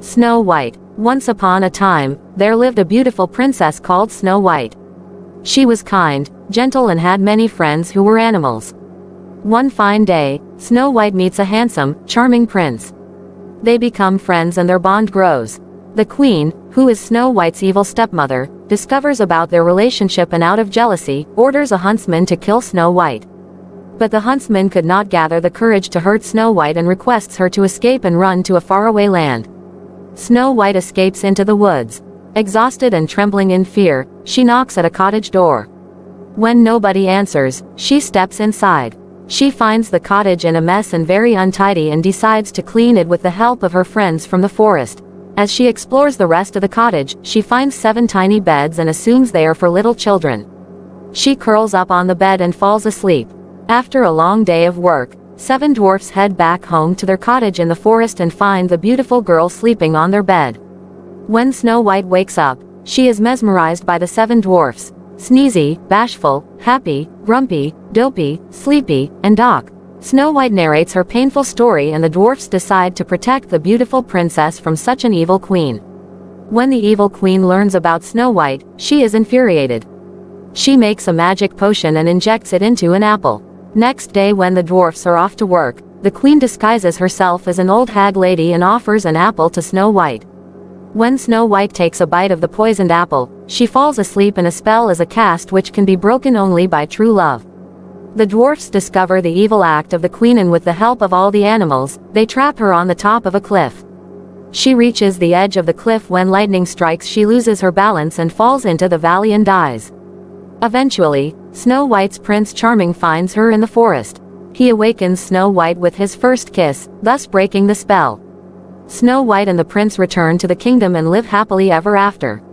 Snow White. Once upon a time, there lived a beautiful princess called Snow White. She was kind, gentle and had many friends who were animals. One fine day, Snow White meets a handsome, charming prince. They become friends and their bond grows. The queen, who is Snow White's evil stepmother, discovers about their relationship and out of jealousy, orders a huntsman to kill Snow White. But the huntsman could not gather the courage to hurt Snow White and requests her to escape and run to a faraway land. Snow White escapes into the woods. Exhausted and trembling in fear, she knocks at a cottage door. When nobody answers, she steps inside. She finds the cottage in a mess and very untidy and decides to clean it with the help of her friends from the forest. As she explores the rest of the cottage, she finds 7 tiny beds and assumes they are for little children. She curls up on the bed and falls asleep. After a long day of work, 7 dwarfs head back home to their cottage in the forest and find the beautiful girl sleeping on their bed. When Snow White wakes up, she is mesmerized by the 7 dwarfs: Sneezy, Bashful, Happy, Grumpy, Dopey, Sleepy, and Doc. Snow White narrates her painful story and the dwarfs decide to protect the beautiful princess from such an evil queen. When the evil queen learns about Snow White, she is infuriated. She makes a magic potion and injects it into an apple. Next day when the dwarfs are off to work, the queen disguises herself as an old hag lady and offers an apple to Snow White. When Snow White takes a bite of the poisoned apple, she falls asleep and a spell is cast which can be broken only by true love. The dwarfs discover the evil act of the queen and with the help of all the animals, they trap her on the top of a cliff. She reaches the edge of the cliff when lightning strikes. She loses her balance and falls into the valley and dies. Eventually, Snow White's Prince Charming finds her in the forest. He awakens Snow White with his first kiss, thus breaking the spell. Snow White and the prince return to the kingdom and live happily ever after.